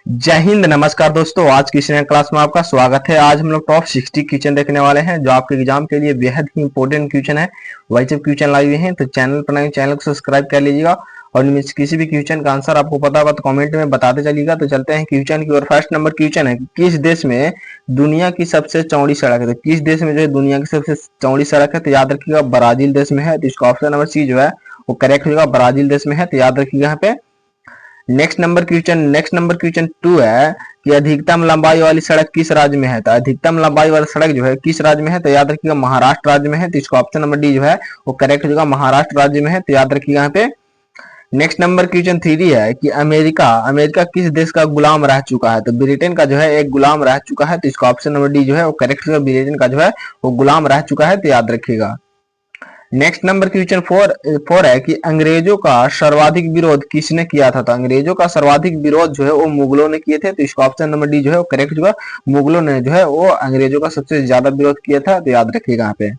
जय हिंद, नमस्कार दोस्तों। आज की इस नई क्लास में आपका स्वागत है। आज हम लोग टॉप 60 क्वेश्चन देखने वाले हैं जो आपके एग्जाम के लिए बेहद ही इंपॉर्टेंट क्वेश्चन है। वही सब क्वेश्चन लाए हुए हैं तो चैनल पर नए चैनल को सब्सक्राइब कर लीजिएगा और इनमें से किसी भी क्वेश्चन का आंसर आपको पता होगा तो कमेंट में बताते चलिएगा। तो चलते हैं क्वेश्चन की ओर। फर्स्ट नंबर क्वेश्चन है, किस देश में दुनिया की सबसे चौड़ी सड़क है? तो किस देश में जो है दुनिया की सबसे चौड़ी सड़क है? तो याद रखिएगा ब्राजील देश में है। तो इसका ऑप्शन नंबर सी जो है वो करेक्ट होगा, ब्राजील देश में है। तो याद रखिएगा यहाँ पे। नेक्स्ट नंबर क्वेश्चन 2 है कि अधिकतम लंबाई वाली सड़क किस राज्य में है? तो अधिकतम लंबाई वाली सड़क जो है किस राज्य में है? तो याद रखिएगा महाराष्ट्र राज्य में है। तो इसका ऑप्शन नंबर डी जो है वो करेक्ट होगा, महाराष्ट्र राज्य में है। तो याद रखिएगा यहाँ पे। नेक्स्ट नंबर क्वेश्चन 3 है कि अमेरिका अमेरिका किस देश का गुलाम रह चुका है? तो ब्रिटेन का जो है एक गुलाम रह चुका है। तो इसका ऑप्शन नंबर डी जो है वो करेक्ट होगा, ब्रिटेन का जो है वो गुलाम रह चुका है। तो याद रखिएगा। नेक्स्ट नंबर क्वेश्चन फोर है कि अंग्रेजों का सर्वाधिक विरोध किसने किया था? तो अंग्रेजों का सर्वाधिक विरोध जो है वो मुगलों ने किए थे। तो इसका ऑप्शन नंबर डी जो है वो करेक्ट होगा, मुगलों ने जो है वो अंग्रेजों का सबसे ज्यादा विरोध किया था। तो याद रखिएगा यहाँ पे।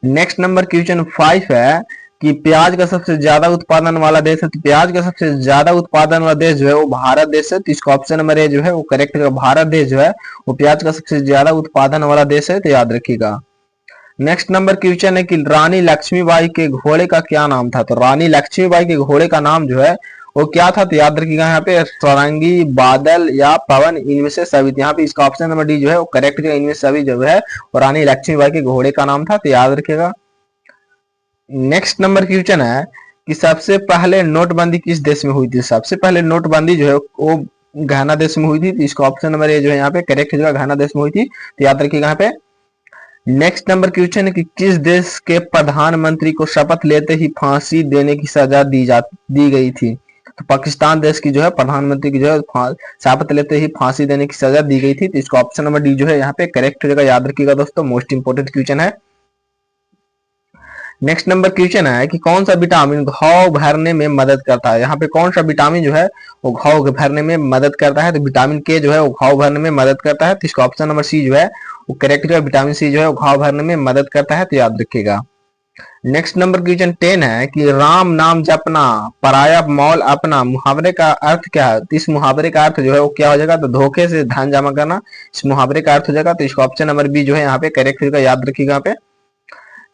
नेक्स्ट नंबर क्वेश्चन 5 है कि प्याज का सबसे ज्यादा उत्पादन वाला देश है। तो प्याज का सबसे ज्यादा उत्पादन वाला देश जो है वो भारत देश है। तो इसका ऑप्शन नंबर ए जो है वो करेक्ट होगा, भारत देश जो है वो प्याज का सबसे ज्यादा उत्पादन वाला देश है। तो याद रखिएगा। नेक्स्ट नंबर क्वेश्चन है कि रानी लक्ष्मीबाई के घोड़े का क्या नाम था? तो रानी लक्ष्मीबाई के घोड़े का नाम जो है वो क्या था? तो याद रखिएगा यहाँ पे सारंगी, बादल या पवन, इनमें से सभी। यहाँ पे इसका ऑप्शन नंबर डी जो है वो करेक्ट है, इनमें सभी जो है वो रानी लक्ष्मीबाई के घोड़े का नाम था। तो याद रखिएगा। नेक्स्ट नंबर क्वेश्चन है कि सबसे पहले नोटबंदी किस देश में हुई थी? सबसे पहले नोटबंदी जो है वो घाना देश में हुई थी। तो इसका ऑप्शन नंबर ए जो है यहाँ पे करेक्ट होगा, घाना देश में हुई थी। तो याद रखिएगा यहाँ पे। नेक्स्ट नंबर क्वेश्चन है कि किस देश के प्रधानमंत्री को शपथ लेते ही फांसी देने की सजा दी गई थी? तो पाकिस्तान देश की जो है प्रधानमंत्री की जो है शपथ लेते ही फांसी देने की सजा दी गई थी। तो इसका ऑप्शन नंबर डी जो है यहाँ पे करेक्ट हो जाएगा। याद रखिएगा दोस्तों, मोस्ट इंपोर्टेंट क्वेश्चन है। नेक्स्ट नंबर क्वेश्चन है कि कौन सा विटामिन घाव भरने में मदद करता है? यहाँ पे कौन सा विटामिन जो है वो घाव भरने में मदद करता है? तो विटामिन के जो है वो घाव भरने में मदद करता है। तो इसका ऑप्शन नंबर सी जो है वो करेक्ट है, विटामिन सी जो है वो घाव भरने में मदद करता है। तो याद रखिएगा। नेक्स्ट नंबर क्वेश्चन 10 है कि राम नाम जपना पराया मौल अपना मुहावरे का अर्थ क्या है? तो इस मुहावरे का अर्थ जो है वो क्या हो जाएगा? तो धोखे से धन जमा करना इस मुहावरे का अर्थ हो जाएगा। तो इसका ऑप्शन नंबर बी जो है यहाँ पे करेक्ट होगा। याद रखिएगा यहाँ पे।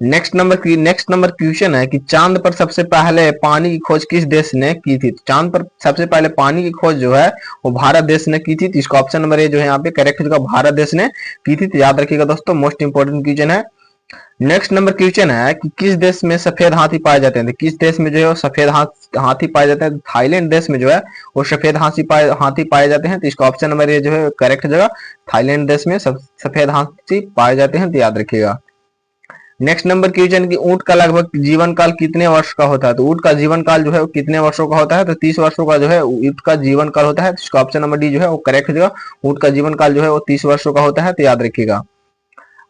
नेक्स्ट नंबर क्वेश्चन है कि चांद पर सबसे पहले पानी की खोज किस देश ने की थी? तो चांद पर सबसे पहले पानी की खोज जो है वो भारत देश ने की थी। तो इसका ऑप्शन नंबर ए जो है यहाँ पे करेक्ट होगा, भारत देश ने की थी। तो याद रखिएगा दोस्तों, मोस्ट इंपोर्टेंट क्वेश्चन है। नेक्स्ट नंबर क्वेश्चन है कि किस देश में सफेद हाथी पाए जाते हैं? तो किस देश में जो है वो सफेद हाथी पाए जाते हैं? थाईलैंड देश में जो है वो सफेद हाथी पाए जाते हैं। तो इसका ऑप्शन नंबर ए जो है करेक्ट हो जाएगा, थाईलैंड देश में सफेद हाथी पाए जाते हैं। तो याद रखिएगा। नेक्स्ट नंबर क्वेश्चन की ऊंट का लगभग जीवन काल कितने वर्ष का होता है? तो ऊंट का जीवन काल जो है वो कितने वर्षों का होता है? तो 30 वर्षों का जो है ऊंट का जीवन काल होता है। तो इसका ऑप्शन नंबर डी जो है वो करेक्ट हो जाएगा, ऊंट का जीवन काल जो है वो 30 वर्षों का होता है। तो याद रखिएगा।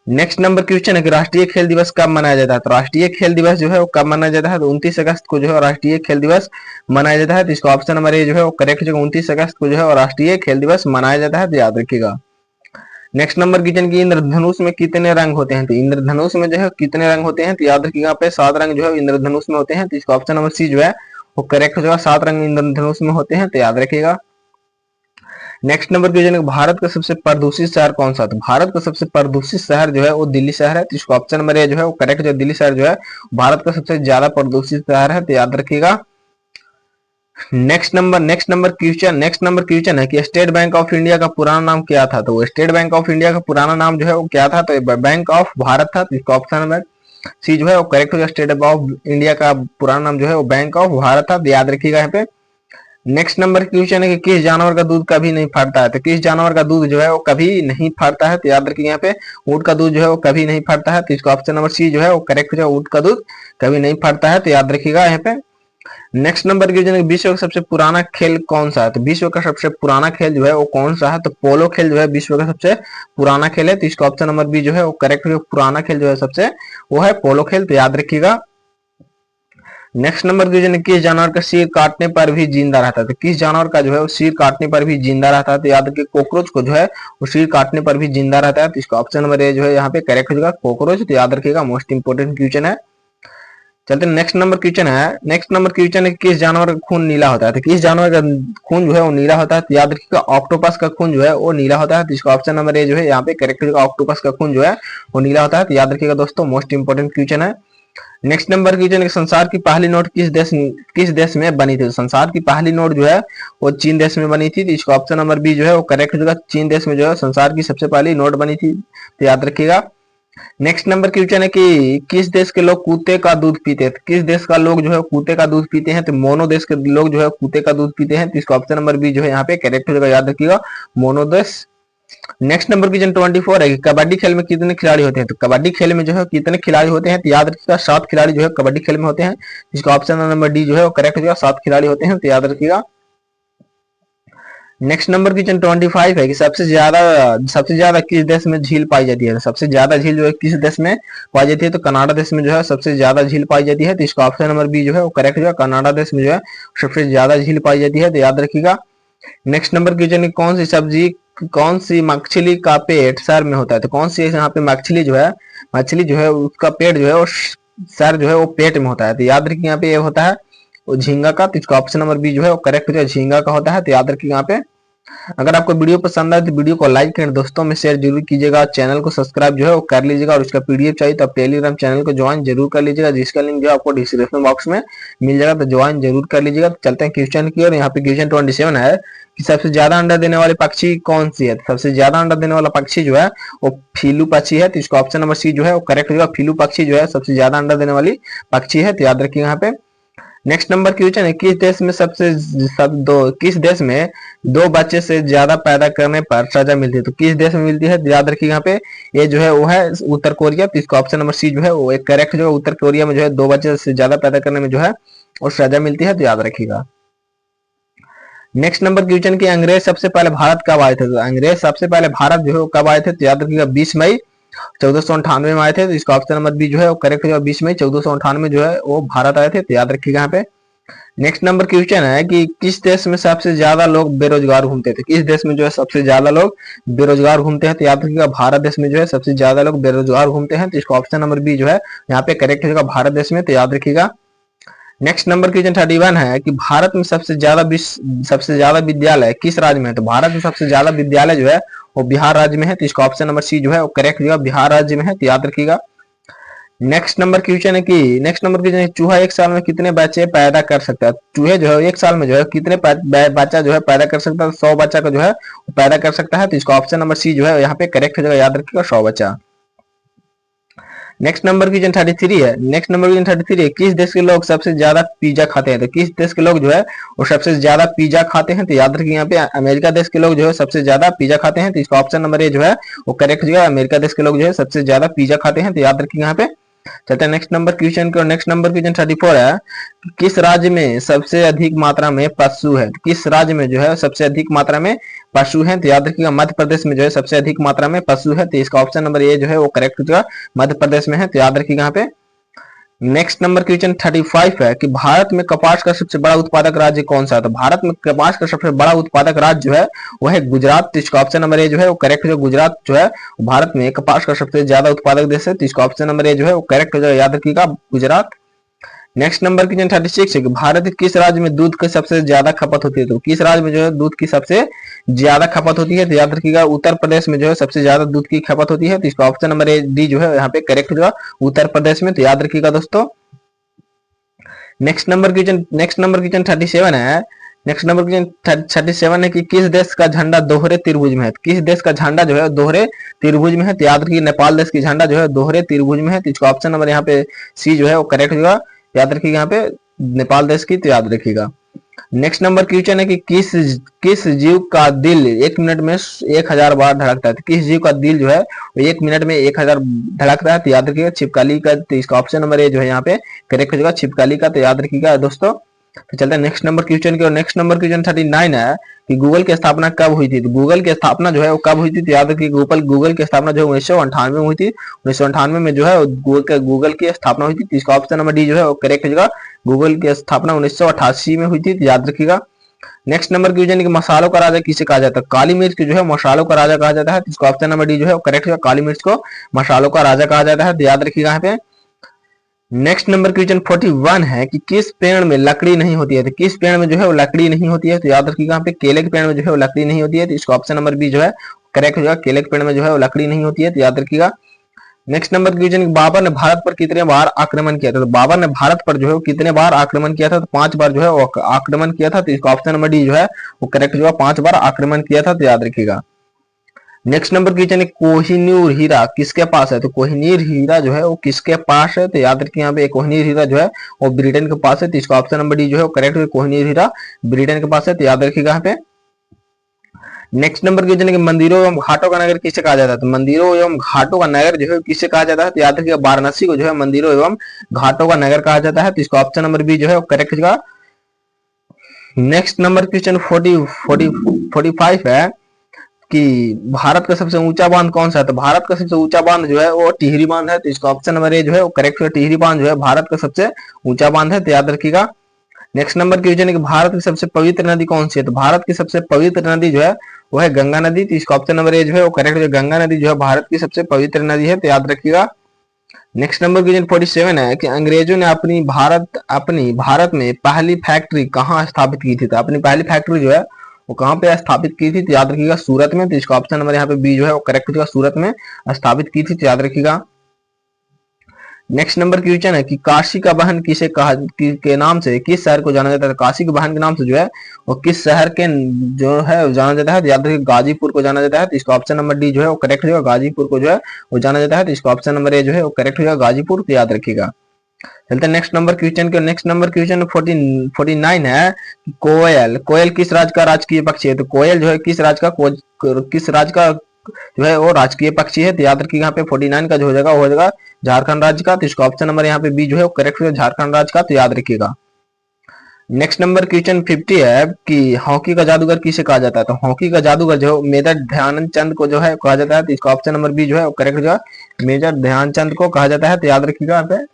नेक्स्ट नंबर क्वेश्चन है कि राष्ट्रीय खेल दिवस कब मनाया जाता है? तो राष्ट्रीय खेल दिवस जो है वो कब मनाया जाता है? तो 29 अगस्त को जो है राष्ट्रीय खेल दिवस मनाया जाता है। तो इसका ऑप्शन नंबर ए जो है वो करेक्ट हो जाएगा, 29 अगस्त को जो है राष्ट्रीय खेल दिवस मनाया जाता है। तो याद रखिएगा। नेक्स्ट नंबर क्वेश्चन की इंद्रधनुष में कितने रंग होते हैं? तो इंद्रधनुष में जो है कितने रंग होते हैं? तो याद रखिएगा यहाँ पे 7 रंग जो है इंद्रधनुष में होते हैं। तो इसका ऑप्शन नंबर सी जो है वो करेक्ट हो जाएगा, 7 रंग इंद्रधनुष में होते हैं। तो याद रखिएगा। नेक्स्ट नंबर क्वेश्चन है भारत का सबसे प्रदूषित शहर कौन सा? तो भारत का सबसे प्रदूषित शहर जो है वो दिल्ली शहर है। तो इसका ऑप्शन नंबर ए जो है वो करेक्ट है, दिल्ली शहर जो है भारत का सबसे ज्यादा प्रदूषित शहर है। तो याद रखिएगा। नेक्स्ट नंबर क्वेश्चन है कि स्टेट बैंक ऑफ इंडिया का पुराना नाम क्या था? तो स्टेट बैंक ऑफ इंडिया का पुराना नाम जो है वो क्या था? तो बैंक ऑफ भारत था। तो इसका ऑप्शन नंबर सी जो है वो करेक्ट होगा, स्टेट बैंक ऑफ इंडिया का पुराना नाम जो है वो बैंक ऑफ भारत था। तो याद रखिएगा यहाँ पे। नेक्स्ट नंबर क्वेश्चन है कि किस जानवर का दूध कभी नहीं फटता है? तो किस जानवर का दूध जो है वो कभी नहीं फटता है? तो याद रखिएगा यहाँ पे, ऊंट का दूध जो है वो कभी नहीं फटता है। तो इसका ऑप्शन नंबर सी जो है वो करेक्ट हो जाएगा, ऊंट का दूध कभी नहीं फटता है। तो याद रखिएगा यहाँ पे। नेक्स्ट नंबर क्वेश्चन है विश्व का सबसे पुराना खेल कौन सा है? तो विश्व का सबसे पुराना खेल जो है वो कौन सा है? तो पोलो खेल जो है विश्व का सबसे पुराना खेल है। तो इसका ऑप्शन नंबर बी जो है वो करेक्ट है, पुराना खेल जो है सबसे वो है पोलो खेल। तो याद रखिएगा। नेक्स्ट नंबर क्वेश्चन है किस जानवर का सिर काटने पर भी जिंदा रहता है? तो किस जानवर का जो है वो सिर काटने पर भी जिंदा रहता है? तो याद रखिए कॉकरोच को जो है वो सिर काटने पर भी जिंदा रहता है। तो इसका ऑप्शन नंबर ए जो है यहाँ पे करेक्ट हो जाएगा, कॉकरोच। तो याद रखिएगा, मोस्ट इंपोर्टेंट क्वेश्चन है। चलते नेक्स्ट नंबर क्वेश्चन है। नेक्स्ट नंबर क्वेश्चन है किस जानवर का खून नीला होता है? तो किस जानवर का खून जो है वो नीला होता है? तो याद रखिएगा ऑक्टोपस का खून जो है वो नीला होता है। तो इसका ऑप्शन नंबर ए जो है यहाँ पे करेक्ट होगा, ऑक्टोपस का खून जो है वो नीला होता है। तो याद रखिएगा दोस्तों, मोस्ट इंपोर्टेंट क्वेश्चन है। नेक्स्ट नंबर क्वेश्चन है संसार की पहली नोट किस देश में बनी थी? तो संसार की पहली नोट जो है वो चीन देश में बनी थी। तो इसका ऑप्शन नंबर बी जो है वो करेक्ट होगा, चीन देश में जो है संसार की सबसे पहली नोट बनी थी। तो याद रखिएगा। नेक्स्ट नंबर क्वेश्चन है कि किस देश के लोग कुत्ते का दूध पीते हैं? तो किस देश का लोग जो है कुत्ते का दूध पीते हैं? तो मोनो देश के लोग जो है कुत्ते का दूध पीते हैं। तो इसका ऑप्शन नंबर बी जो है यहाँ पे करेक्ट हो जाएगा, याद रखिएगा, मोनो देश। नेक्स्ट नंबर क्वेश्चन 24 है कि कबड्डी खेल में कितने खिलाड़ी होते हैं? तो कबड्डी खेल में जो है कितने खिलाड़ी होते हैं? तो याद रखिएगा 7 खिलाड़ी जो है कबड्डी खेल में होते हैं। इसका ऑप्शन नंबर डी जो है वो करेक्ट हो जाएगा, 7 खिलाड़ी होते हैं। तो याद रखिएगा। नेक्स्ट नंबर क्वेश्चन 25 है कि सबसे ज्यादा किस देश में झील पाई जाती है? सबसे ज्यादा झील जो है किस देश में पाई जाती है? तो कनाडा देश में जो है सबसे ज्यादा झील पाई जाती है। तो इसका ऑप्शन नंबर बी जो है वो करेक्ट होगा, कनाडा देश में जो है सबसे ज्यादा झील पाई जाती है। तो याद रखिएगा। नेक्स्ट नंबर क्वेश्चन है कौन सी मछली का पेट सर में होता है? तो कौन सी यहाँ पे मछली जो है उसका पेट जो है वो सर जो है वो पेट में होता है। तो याद रखिए यहाँ पे ये होता है वो झींगा का। तो इसका ऑप्शन नंबर बी जो है वो करेक्ट हो जाए, झींगा का होता है। तो याद रखिए यहाँ पे। अगर आपको वीडियो पसंद आए तो वीडियो को लाइक करें, दोस्तों में शेयर जरूर कीजिएगा, चैनल को सब्सक्राइब जो है वो कर लीजिएगा और उसका पीडीएफ चाहिए तो आप टेलीग्राम चैनल को ज्वाइन जरूर कर लीजिएगा, जिसका लिंक जो है आपको डिस्क्रिप्शन बॉक्स में मिल जाएगा। तो ज्वाइन जरूर कर लीजिएगा। तो चलते हैं क्वेश्चन की ओर। यहाँ पे क्वेश्चन 27 है कि सबसे ज्यादा अंडा देने वाले पक्षी कौन सी है? सबसे ज्यादा अंडा देने वाला पक्षी जो है वो फीलू पक्षी है। तो इसका ऑप्शन नंबर सी जो है वो करेक्ट होगा, फीलू पक्षी जो है सबसे ज्यादा अंडा देने वाली पक्षी है। तो याद रखिए यहाँ पे। नेक्स्ट नंबर क्वेश्चन है किस देश में 2 बच्चे से ज्यादा पैदा करने पर सजा मिलती है? तो किस देश में मिलती है? याद रखिए यहाँ पे ये जो है वो है उत्तर कोरिया। तो इसका ऑप्शन नंबर सी जो है वो एक करेक्ट जो है, उत्तर कोरिया में जो है 2 बच्चे से ज्यादा पैदा करने में जो है वो सजा मिलती है। तो याद रखिएगा। नेक्स्ट नंबर क्वेश्चन की अंग्रेज सबसे पहले भारत कब आए थे? तो अंग्रेज सबसे पहले भारत जो है वो कब आए थे? तो याद रखिएगा 20 मई 1498 में आए थे। तो इसका ऑप्शन नंबर बी जो है वो करेक्ट होगा, 20 मई 1498 में जो है वो भारत आए थे। तो याद रखिएगा यहाँ पे। नेक्स्ट नंबर क्वेश्चन है कि किस देश में सबसे ज्यादा लोग बेरोजगार घूमते थे? किस देश में जो है सबसे ज्यादा लोग बेरोजगार घूमते हैं? तो याद रखिएगा भारत देश में जो है सबसे ज्यादा लोग बेरोजगार घूमते हैं। तो इसका ऑप्शन नंबर बी जो है यहाँ पे करेक्ट होगा, भारत देश में। तो याद रखिएगा। नेक्स्ट नंबर क्वेश्चन 31 है कि भारत में सबसे ज्यादा विद्यालय किस राज्य में है? तो भारत में सबसे ज्यादा विद्यालय जो है वो बिहार राज्य में है। तो इसका ऑप्शन नंबर सी जो है वो करेक्ट होगा, बिहार राज्य में है। तो याद रखिएगा। नेक्स्ट नंबर क्वेश्चन है चूहा एक साल में कितने बच्चे पैदा कर सकता है? चूहे जो है एक साल में जो है कितने बच्चा जो है पैदा कर सकता है? 100 बच्चा का जो है पैदा कर सकता है। तो इसका ऑप्शन नंबर सी जो है यहाँ पे करेक्ट हो जाएगा, याद रखिएगा, 100 बच्चा। नेक्स्ट नंबर क्वेश्चन 33 है। नेक्स्ट नंबर क्वेश्चन 33 है किस देश के लोग सबसे ज्यादा पिज्जा खाते हैं? तो किस देश के लोग जो है वो सबसे ज्यादा पिज्जा खाते हैं? तो याद रखिए यहाँ पे अमेरिका देश के लोग जो है सबसे ज्यादा पिज्जा खाते हैं। तो इसका ऑप्शन नंबर ए जो है वो करेक्ट हो जाएगा, अमेरिका देश के लोग जो है सबसे ज्यादा पिज्जा खाते हैं। तो याद रखिए यहाँ पे। चलते हैं नेक्स्ट नंबर क्वेश्चन की। नेक्स्ट नंबर क्वेश्चन 34 है किस राज्य में सबसे अधिक मात्रा में पशु है? किस राज्य में जो है सबसे अधिक मात्रा में पशु है? तो याद रखिएगा मध्य प्रदेश में जो है सबसे अधिक मात्रा में पशु है। तो इसका ऑप्शन नंबर ए जो है वो करेक्ट होगा, मध्य प्रदेश में है। तो याद रखिएगा यहाँ पे। नेक्स्ट नंबर क्वेश्चन 35 है कि भारत में कपास का सबसे बड़ा उत्पादक राज्य कौन सा है? तो भारत में कपास का सबसे बड़ा उत्पादक राज्य जो है वो है गुजरात। तो इसका ऑप्शन नंबर ए जो है वो करेक्ट हो जाएगा, गुजरात जो है भारत में कपास का सबसे ज्यादा उत्पादक देश है। तो इसका ऑप्शन नंबर ए जो है वो करेक्ट हो जाएगा, याद रखिएगा, गुजरात। नेक्स्ट नंबर क्वेश्चन 36 है कि भारत के किस राज्य में दूध की सबसे ज्यादा खपत होती है? तो किस राज्य में जो है दूध की सबसे ज्यादा खपत होती है? तो याद रखिएगा उत्तर प्रदेश में जो है सबसे ज्यादा दूध की खपत होती है। तो इसका ऑप्शन नंबर ए डी जो है यहाँ पे करेक्ट होगा, उत्तर प्रदेश में। तो याद रखिएगा दोस्तों। नेक्स्ट नंबर क्वेश्चन 37 है। नेक्स्ट नंबर क्वेश्चन 37 है कि किस देश का झंडा दोहरे त्रिभुज में है? किस देश का झंडा जो है दोहरे त्रिभुज में है? तो याद रखिए नेपाल देश की झंडा जो है दोहरे त्रिभुज में है। तो इसका ऑप्शन नंबर यहाँ पे सी जो है वो करेक्ट होगा, याद रखिएगा यहाँ पे नेपाल देश की। तो याद रखिएगा। नेक्स्ट नंबर क्वेश्चन है कि किस जीव का दिल 1 मिनट में 1000 बार धड़कता है? तो किस जीव का दिल जो है वो 1 मिनट में 1000 धड़कता है? तो याद रखिएगा छिपकली का। तो इसका ऑप्शन नंबर ए जो है यहाँ पे करेक्ट हो जाएगा, छिपकली का। तो याद रखिएगा दोस्तों। तो चलते हैं नेक्स्ट नंबर क्वेश्चन की। और नेक्स्ट नंबर क्वेश्चन 39 है कि गूगल की स्थापना कब हुई थी? तो गूगल की स्थापना जो है वो कब हुई थी? तो याद रखिए गूगल की स्थापना जो है 1998 में हुई थी। 1998 में जो है गूगल की स्थापना हुई थी। तो इसका ऑप्शन नंबर डी जो है वो करेक्ट हो जाएगा, गूगल की स्थापना 1988 में हुई थी। तो याद रखिएगा। नेक्स्ट नंबर क्वेश्चन कि मसालों का राजा किसे कहा जाता है? काली मिर्च जो है मसालों का राजा कहा जाता है। तो इसका ऑप्शन नंबर डी जो है वो करेक्ट होगा, काली मिर्च को मसालों का राजा कहा जाता है। तो याद रखिएगा यहाँ पे। नेक्स्ट नंबर क्वेश्चन 41 है कि किस पेड़ में लकड़ी नहीं होती है, तो किस पेड़ में जो है वो लकड़ी नहीं होती है, तो याद रखिएगा यहाँ पे केले के पेड़ में जो है वो लकड़ी नहीं होती है, तो इसका ऑप्शन नंबर बी जो है करेक्ट हो जाएगा। केले के पेड़ में जो है वो लकड़ी नहीं होती है, तो याद रखिएगा। नेक्स्ट नंबर क्वेश्चन, बाबर ने भारत पर कितने बार आक्रमण किया था, तो बाबर ने भारत पर जो है कितने बार आक्रमण किया था, तो 5 बार जो है वो आक्रमण किया था, तो इसका ऑप्शन नंबर डी जो है वो करेक्ट जो है 5 बार आक्रमण किया था, तो याद रखिएगा। नेक्स्ट नंबर क्वेश्चन है कोहिनूर हीरा किसके पास है, तो कोहिनूर हीरा जो है वो किसके पास है, तो याद रखिए यहाँ पे कोहिनूर हीरा जो है वो ब्रिटेन के पास है, तो इसका ऑप्शन नंबर डी जो है वो करेक्ट है। कोहिनूर हीरा ब्रिटेन के पास है, तो याद रखिएगा यहाँ पे। नेक्स्ट नंबर क्वेश्चन है कि मंदिरों एवं घाटों का नगर किसे कहा जाता है, तो मंदिरों एवं घाटों का नगर जो है किसे कहा जाता है, तो याद रखिएगा वाराणसी को जो है मंदिरों एवं घाटों का नगर कहा जाता है, तो इसका ऑप्शन नंबर बी जो है वो करेक्ट होगा। नेक्स्ट नंबर क्वेश्चन 45 है कि भारत का सबसे ऊंचा बांध कौन सा है, तो भारत का सबसे ऊंचा बांध जो है वो टिहरी बांध है, तो इसका ऑप्शन नंबर ए जो है वो करेक्ट है। टिहरी बांध जो है भारत का सबसे ऊंचा बांध है, तो याद रखिएगा। नेक्स्ट नंबर क्वेश्चन है कि भारत की सबसे पवित्र नदी कौन सी है, तो भारत की सबसे पवित्र नदी जो है वो है गंगा नदी, तो इसका ऑप्शन नंबर ए जो है वो करेक्ट है। गंगा नदी जो है भारत की सबसे पवित्र नदी है, तो याद रखिएगा। नेक्स्ट नंबर क्वेश्चन 47 है कि अंग्रेजों ने अपनी भारत में पहली फैक्ट्री कहाँ स्थापित की थी, तो अपनी पहली फैक्ट्री जो है वो कहाँ पे स्थापित की थी, तो याद रखिएगा सूरत में, तो इसका ऑप्शन नंबर यहाँ पे बी जो है वो करेक्ट होगा। सूरत में स्थापित की थी, तो याद रखिएगा। नेक्स्ट नंबर क्वेश्चन है कि काशी का बहन किसे कहा के नाम से किस शहर को जाना जाता है, काशी के बहन के नाम से जो है वो किस शहर के जो है जाना जाता है, तो याद रखिए गाजीपुर को जाना जाता है, तो इसका ऑप्शन नंबर डी जो है वो करेक्ट होगा। गाजीपुर को जो है वो जाना जाता है, तो इसका ऑप्शन नंबर ए जो है वो करेक्ट होगा गाजीपुर, तो याद रखिएगा। चलते हैं नेक्स्ट नंबर क्वेश्चन के। नेक्स्ट नंबर क्वेश्चन 49 है कि कोयल किस राज्य का राजकीय पक्षी है, तो कोयल जो है किस राज्य का जो है वो राजकीय पक्षी है, तो याद रखिएगा यहाँ पे 49 का जो हो जाएगा वो हो जाएगा झारखंड राज्य का, तो इसका ऑप्शन नंबर यहाँ पे बी जो है वो करेक्ट है झारखंड राज्य का, तो याद रखिएगा। नेक्स्ट नंबर क्वेश्चन 50 है कि हॉकी का जादूगर किसे कहा जाता है, तो हॉकी का जादूगर जो मेजर ध्यानचंद को जो है कहा जाता है, तो इसका ऑप्शन नंबर बी जो है वो करेक्ट जो है मेजर ध्यानचंद को कहा जाता है, तो याद रखिएगा यहाँ पे।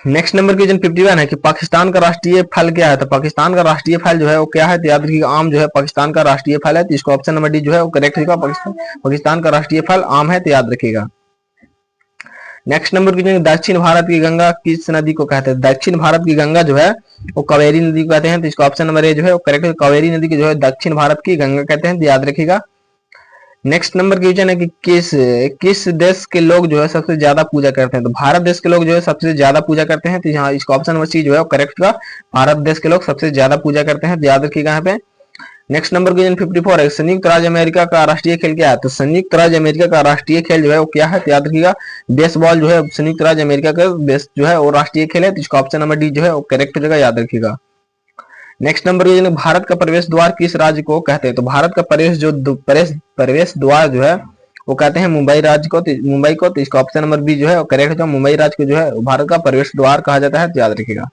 नेक्स्ट नंबर क्वेश्चन 51 है कि पाकिस्तान का राष्ट्रीय फल क्या है, तो पाकिस्तान का राष्ट्रीय फल जो है वो क्या है, तो याद रखिएगा आम जो है पाकिस्तान का राष्ट्रीय फल है, तो इसको ऑप्शन नंबर डी जो है वो करेक्ट होगा। पाकिस्तान का राष्ट्रीय फल आम है, तो याद रखिएगा। नेक्स्ट नंबर क्वेश्चन, दक्षिण भारत की गंगा किस नदी को कहते हैं, दक्षिण भारत की गंगा जो है वो कावेरी नदी को कहते हैं, तो इसका ऑप्शन नंबर ए जो है वो करेक्ट है। कावेरी नदी की जो है दक्षिण भारत की गंगा कहते हैं, तो याद रखिएगा। नेक्स्ट नंबर क्वेश्चन है कि किस देश के लोग जो है सबसे ज्यादा पूजा करते हैं, तो भारत देश के लोग जो है सबसे ज्यादा पूजा करते हैं, तो यहाँ इसका ऑप्शन नंबर सी जो है करेक्ट होगा। भारत देश के लोग सबसे ज्यादा पूजा करते हैं, तो याद रखिएगा यहाँ पे। नेक्स्ट नंबर क्वेश्चन 54 है संयुक्त राज्य अमेरिका का राष्ट्रीय खेल क्या है, तो संयुक्त राज्य अमेरिका का राष्ट्रीय खेल जो है वो क्या है, तो याद रखिएगा बेसबॉल जो है संयुक्त राज्य अमेरिका का जो है वो राष्ट्रीय खेल है, तो इसका ऑप्शन नंबर डी जो है वो करेक्ट हो जाएगा, याद रखिएगा। नेक्स्ट नंबर ये भारत का प्रवेश द्वार किस राज्य को कहते हैं, तो भारत का प्रवेश द्वार जो है वो कहते हैं मुंबई राज्य को, मुंबई को, तो इसका ऑप्शन नंबर बी जो है करेक्ट है। मुंबई राज्य को जो है भारत का प्रवेश द्वार कहा जाता है, तो याद रखिएगा।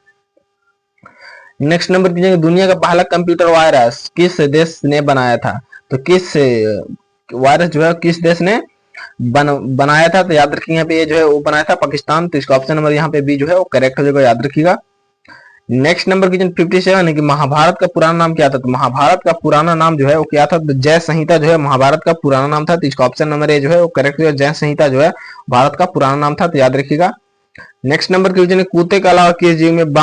नेक्स्ट नंबर कीजिए दुनिया का पहला कंप्यूटर वायरस किस देश ने बनाया था, तो किस वायरस जो है किस देश ने बनाया था, तो याद रखिए यहाँ पे ये जो है वो बनाया था पाकिस्तान, तो इसका ऑप्शन नंबर यहाँ पे बी जो है वो करेक्ट हो जाएगा, याद रखिएगा। नेक्स्ट नंबर क्वेश्चन 57 है कि महाभारत का पुराना नाम क्या था, तो महाभारत का पुराना नाम जो है वो क्या था, तो जय संहिता जो है महाभारत का पुराना नाम था, तो इसका ऑप्शन नंबर ए जो है वो करेक्ट है। जय संहिता जो है भारत का पुराना नाम था, तो याद रखिएगा। नेक्स्ट नंबर क्वेश्चन है कुत्ते के अलावा किस जीव में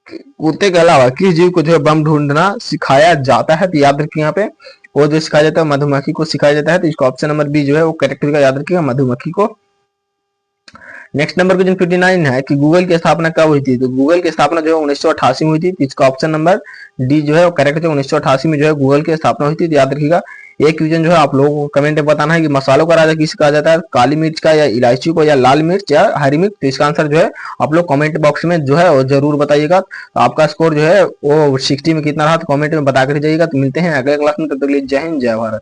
कुत्ते के अलावा किस जीव को जो है बम ढूंढना सिखाया जाता है, तो याद रखिए यहाँ पे वो जो सिखाया जाता है मधुमक्खी को सिखाया जाता है, तो इसका ऑप्शन नंबर बी जो है वो करेक्ट होगा, याद रखिएगा मधुमक्खी को। नेक्स्ट नंबर क्वेश्चन 59 है कि गूगल की स्थापना कब हुई थी, तो गूगल की स्थापना जो है 1988 में हुई थी, इसका ऑप्शन नंबर डी जो है वो करेक्ट है। 1988 में जो है गूगल की स्थापना हुई थी, तो याद रखिएगा। एक क्वेश्चन जो है आप लोगों को कमेंट में बताना है कि मसालों का राजा किसे कहा जाता है, काली मिर्च का या इलायची को या लाल मिर्च या हरी मिर्च, तो इसका आंसर जो है आप लोग कमेंट बॉक्स में जो है वो जरूर बताइएगा। तो आपका स्कोर जो है वो 60 में कितना रहा तो कमेंट में बता कर जाइएगा। तो मिलते हैं अगले क्लास में, तब तक के लिए जय हिंद जय भारत।